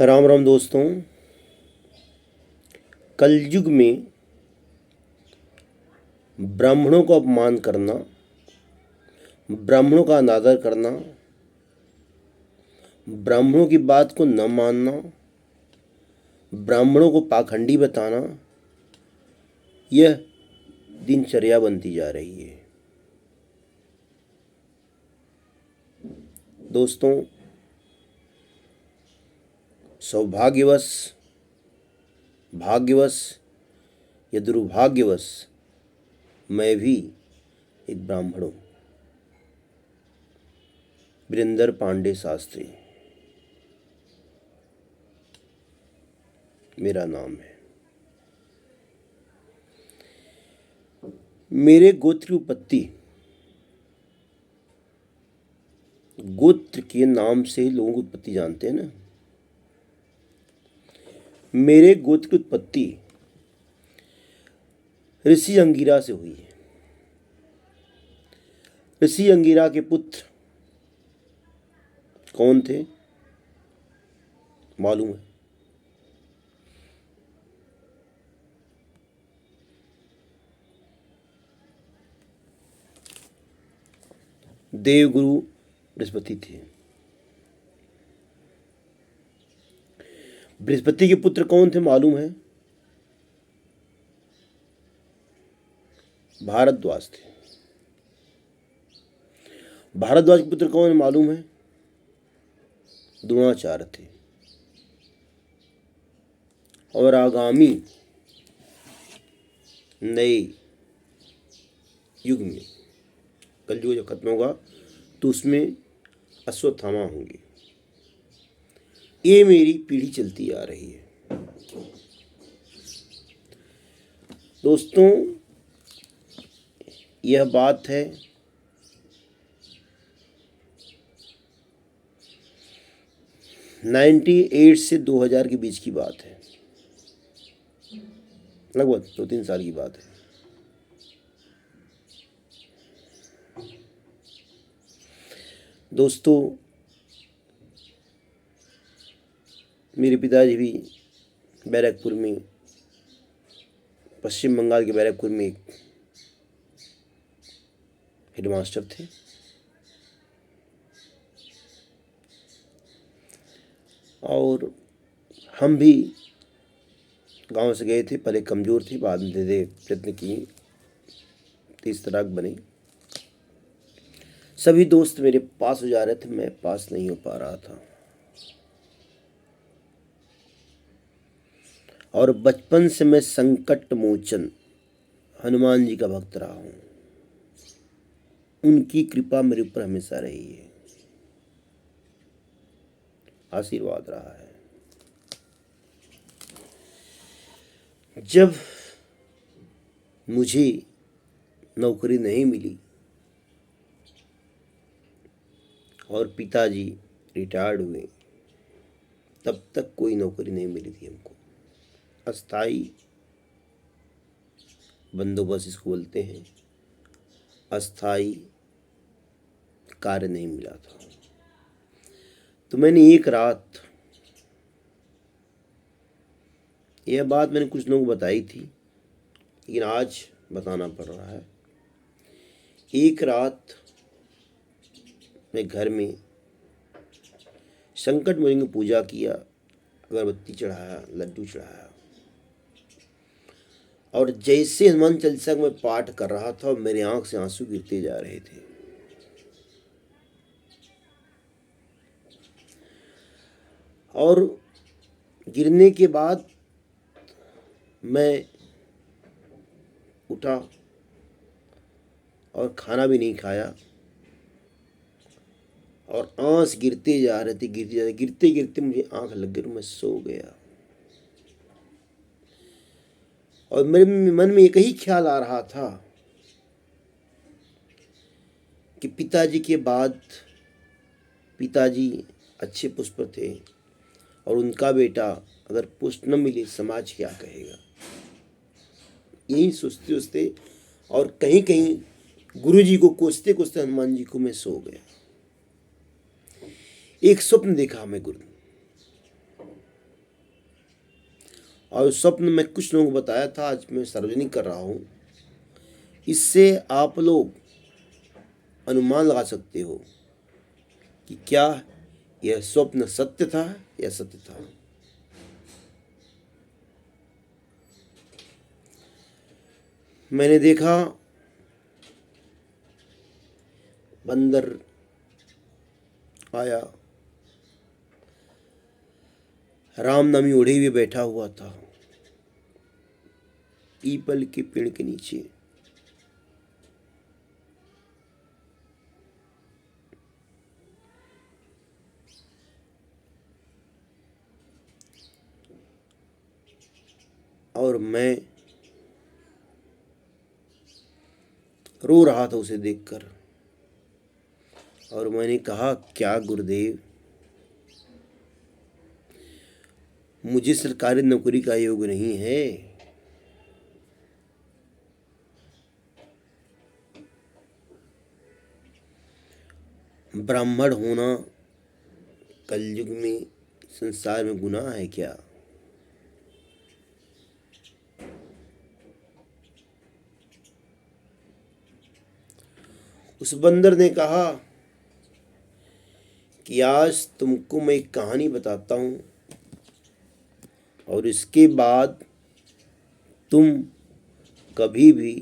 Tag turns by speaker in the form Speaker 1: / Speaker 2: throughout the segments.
Speaker 1: राम राम दोस्तों। कलयुग में ब्राह्मणों को अपमान करना, ब्राह्मणों का अनादर करना, ब्राह्मणों की बात को न मानना, ब्राह्मणों को पाखंडी बताना, यह दिनचर्या बनती जा रही है। दोस्तों, सौभाग्यवश, भाग्यवश या दुर्भाग्यवश मैं भी एक ब्राह्मण हूँ। वीरेंद्र पांडे शास्त्री मेरा नाम है। मेरे गोत्र की उत्पत्ति, गोत्र के नाम से लोगों की उत्पत्ति जानते हैं ना। मेरे गोत्र की उत्पत्ति ऋषि अंगिरा से हुई है। ऋषि अंगिरा के पुत्र कौन थे मालूम है? देवगुरु बृहस्पति थे। बृहस्पति के पुत्र कौन थे मालूम है? भारद्वाज थे। भारद्वाज के पुत्र कौन मालूम है? द्रोणाचार्य थे। और आगामी नए युग में, कलयुग जब खत्म होगा तो उसमें अश्वत्थामा होंगे। ये मेरी पीढ़ी चलती आ रही है। दोस्तों, यह बात है 98 से 2000 के बीच की बात है। लगभग 2-3 साल की बात है। दोस्तों, मेरे पिताजी भी बैरकपुर में, पश्चिम बंगाल के बैरकपुर में एक हेडमास्टर थे। और हम भी गांव से गए थे। पहले कमज़ोर थे, बाद में धीरे प्रयत्न किए, तीस तराक बने। सभी दोस्त मेरे पास हो जा रहे थे, मैं पास नहीं हो पा रहा था। और बचपन से मैं संकट मोचन हनुमान जी का भक्त रहा हूँ। उनकी कृपा मेरे ऊपर हमेशा रही है, आशीर्वाद रहा है। जब मुझे नौकरी नहीं मिली और पिताजी रिटायर्ड हुए, तब तक कोई नौकरी नहीं मिली थी हमको। अस्थाई बंदोबस्त इसको बोलते हैं। अस्थाई कार्य नहीं मिला था। तो मैंने एक रात, यह बात मैंने कुछ लोगों को बताई थी, लेकिन आज बताना पड़ रहा है। एक रात मैं घर में संकट मोचन की पूजा किया, अगरबत्ती चढ़ाया, लड्डू चढ़ाया, और जैसे हनुमान चालीसा मैं पाठ कर रहा था, मेरे आंख से आंसू गिरते जा रहे थे। और गिरने के बाद मैं उठा और खाना भी नहीं खाया, और आंस गिरते जा रहे थे, गिरते जा रहे, गिरते गिरते मुझे आंख लग गई, मैं सो गया। और मेरे मन में एक ही ख्याल आ रहा था कि पिताजी के बाद, पिताजी अच्छे पुष्प थे और उनका बेटा अगर पुष्प न मिले, समाज क्या कहेगा। यही सोचते सोचते और कहीं कहीं गुरु जी को कोसते कोसते हनुमान जी को मैं सो गया। एक स्वप्न देखा मैं गुरु, और स्वप्न मैं कुछ लोगों को बताया था, आज मैं सार्वजनिक कर रहा हूँ। इससे आप लोग अनुमान लगा सकते हो कि क्या यह स्वप्न सत्य था या सत्य था। मैंने देखा बंदर आया, रामनामी ओढ़े हुए बैठा हुआ था पीपल के पेड़ के नीचे। और मैं रो रहा था उसे देखकर। और मैंने कहा, क्या गुरुदेव, मुझे सरकारी नौकरी का योग नहीं है। ब्राह्मण होना कलयुग में संसार में गुनाह है क्या? उस बंदर ने कहा कि आज तुमको मैं एक कहानी बताता हूँ और इसके बाद तुम कभी भी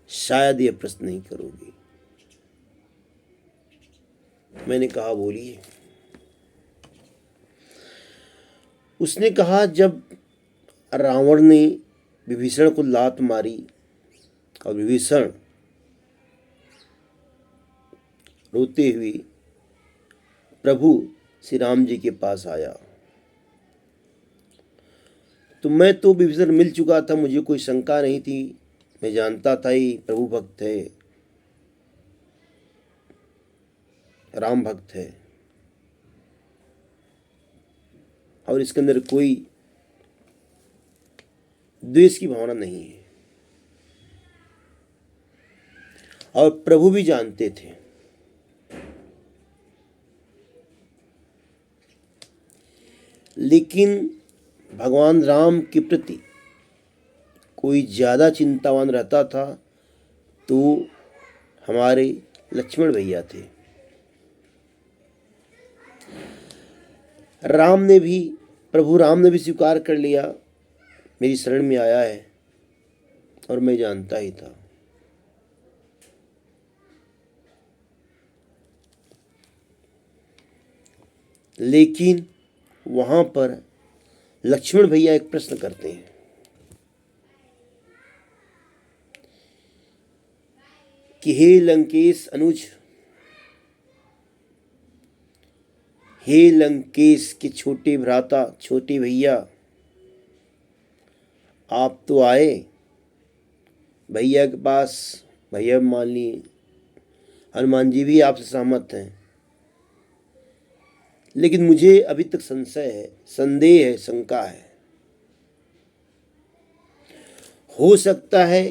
Speaker 1: शायद यह प्रश्न नहीं करोगे। मैंने कहा, बोलिए। उसने कहा, जब रावण ने विभीषण को लात मारी और विभीषण रोते हुए प्रभु श्री राम जी के पास आया, तो मैं तो विभीषण मिल चुका था, मुझे कोई शंका नहीं थी। मैं जानता था ही प्रभु भक्त है, राम भक्त है और इसके अंदर कोई द्वेष की भावना नहीं है। और प्रभु भी जानते थे। लेकिन भगवान राम के प्रति कोई ज़्यादा चिंतावान रहता था तो हमारे लक्ष्मण भैया थे। प्रभु राम ने भी स्वीकार कर लिया, मेरी शरण में आया है, और मैं जानता ही था। लेकिन वहां पर लक्ष्मण भैया एक प्रश्न करते हैं कि हे लंकेश अनुज, हे लंकेश के छोटे भ्राता, छोटे भैया, आप तो आए भैया के पास। भैया मान लिए, हनुमान जी भी आपसे सहमत हैं, लेकिन मुझे अभी तक संशय है, संदेह है, शंका है। हो सकता है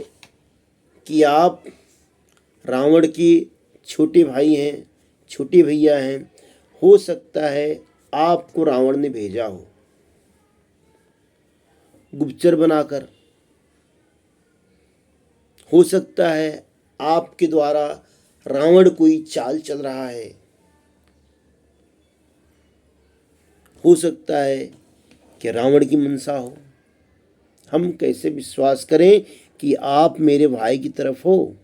Speaker 1: कि आप रावण के छोटे भाई हैं, छोटे भैया हैं। हो सकता है आपको रावण ने भेजा हो गुप्तचर बनाकर। हो सकता है आपके द्वारा रावण कोई चाल चल रहा है। हो सकता है कि रावण की मनसा हो। हम कैसे विश्वास करें कि आप मेरे भाई की तरफ हो?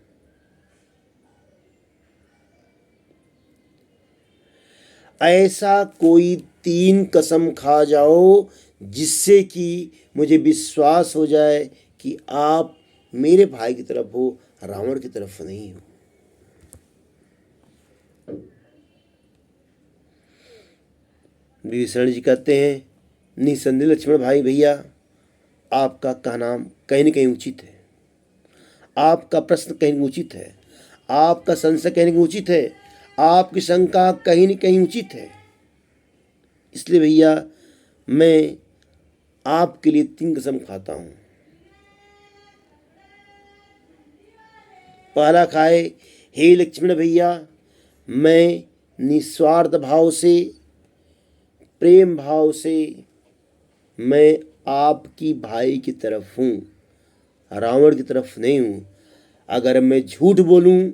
Speaker 1: ऐसा कोई 3 कसम खा जाओ जिससे कि मुझे विश्वास हो जाए कि आप मेरे भाई की तरफ हो, रावण की तरफ नहीं हो। विभीषण जी कहते हैं, निसंदेह लक्ष्मण भाई भैया, आपका कहना कहीं न कहीं उचित है, आपका प्रश्न कहीं उचित है, आपका संशय कहीं उचित है, आपकी शंका कहीं न कहीं उचित है। इसलिए भैया मैं आपके लिए 3 कसम खाता हूँ। पहला खाए, हे लक्ष्मण भैया, मैं निस्वार्थ भाव से, प्रेम भाव से मैं आपकी भाई की तरफ हूँ, रावण की तरफ नहीं हूँ। अगर मैं झूठ बोलूँ,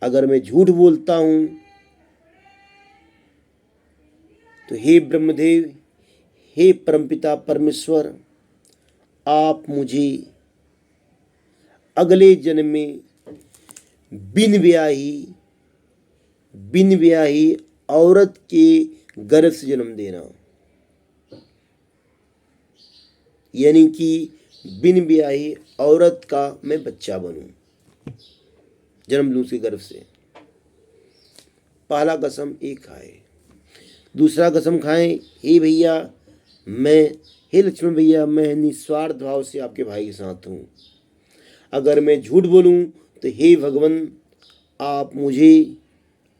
Speaker 1: अगर मैं झूठ बोलता हूँ तो हे ब्रह्मदेव, हे परमपिता परमेश्वर, आप मुझे अगले जन्म में बिन ब्याही औरत के गर्भ से जन्म देना, यानी कि बिन ब्याही औरत का मैं बच्चा बनूं, जन्म लूं उसके गर्भ से। पहला कसम ये खाए। दूसरा कसम खाएं, हे भैया हे लक्ष्मण भैया, मैं निस्वार्थ भाव से आपके भाई के साथ हूँ। अगर मैं झूठ बोलूँ तो हे भगवान, आप मुझे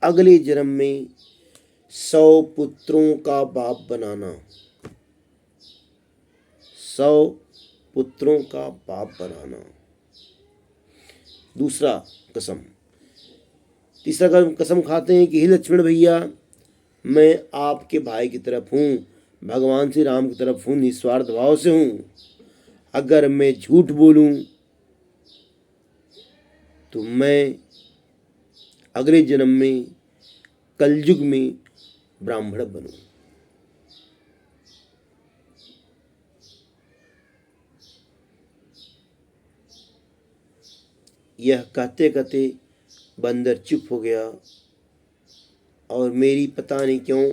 Speaker 1: अगले जन्म में 100 पुत्रों का बाप बनाना, 100 पुत्रों का बाप बनाना। दूसरा कसम। तीसरा कसम खाते हैं कि हे लक्ष्मण भैया, मैं आपके भाई की तरफ हूँ, भगवान श्री राम की तरफ हूँ, निस्वार्थ भाव से हूँ। अगर मैं झूठ बोलूँ तो मैं अगले जन्म में कलयुग में ब्राह्मण बनूं। यह कहते कहते बंदर चुप हो गया और मेरी पता नहीं क्यों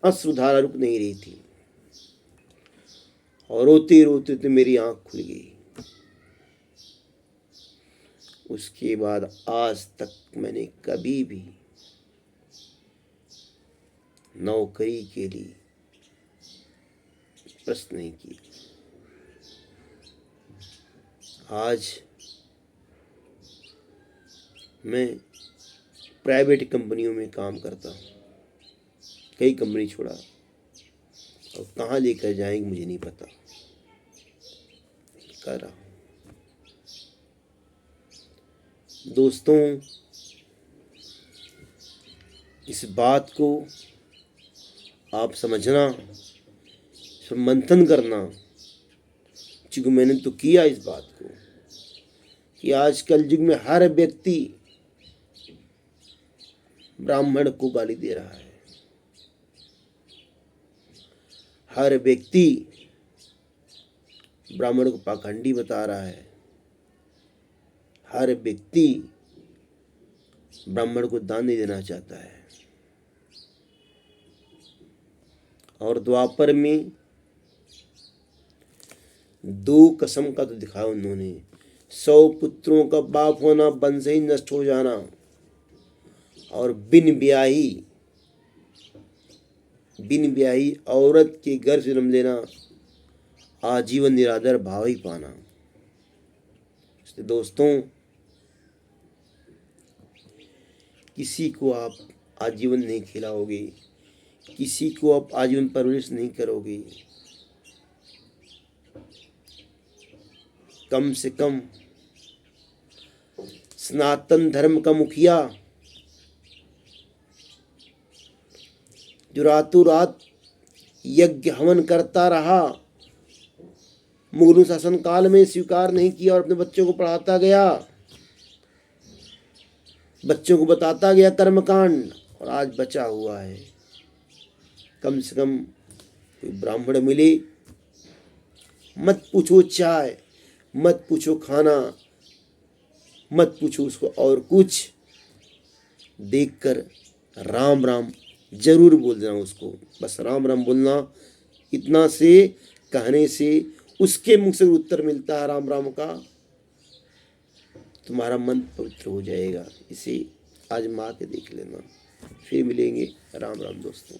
Speaker 1: अश्रुधारा रुक नहीं रही थी और रोते रोते तो मेरी आंख खुल गई। उसके बाद आज तक मैंने कभी भी नौकरी के लिए प्रश्न नहीं की। आज मैं प्राइवेट कंपनियों में काम करता हूँ, कई कंपनी छोड़ा और कहाँ लेकर जाएंगे मुझे नहीं पता, कर रहा हूँ। दोस्तों, इस बात को आप समझना, इस पर मंथन करना, क्योंकि मैंने तो किया इस बात को कि आजकल युग में हर व्यक्ति ब्राह्मण को गाली दे रहा है, हर व्यक्ति ब्राह्मण को पाखंडी बता रहा है, हर व्यक्ति ब्राह्मण को दान नहीं देना चाहता है। और द्वापर में 2 कसम का तो दिखाया उन्होंने, 100 पुत्रों का बाप होना, वंश ही नष्ट हो जाना, और बिन ब्याही औरत के गर्भ से जन्म लेना, आजीवन निरादर भाव ही पाना। इसलिए दोस्तों, किसी को आप आजीवन नहीं खिलाओगे, किसी को आप आजीवन परवरिश नहीं करोगे, कम से कम सनातन धर्म का मुखिया जो रातों रात यज्ञ हवन करता रहा, मुगलों शासन काल में स्वीकार नहीं किया और अपने बच्चों को पढ़ाता गया, बच्चों को बताता गया कर्मकांड, और आज बचा हुआ है। कम से कम कोई ब्राह्मण मिले, मत पूछो चाय, मत पूछो खाना, मत पूछो उसको और कुछ, देखकर राम राम जरूर बोल देना उसको, बस राम राम बोलना। इतना से कहने से उसके मुख से उत्तर मिलता है राम राम का, तुम्हारा मन पवित्र हो जाएगा। इसे आजमा के देख लेना। फिर मिलेंगे। राम राम दोस्तों।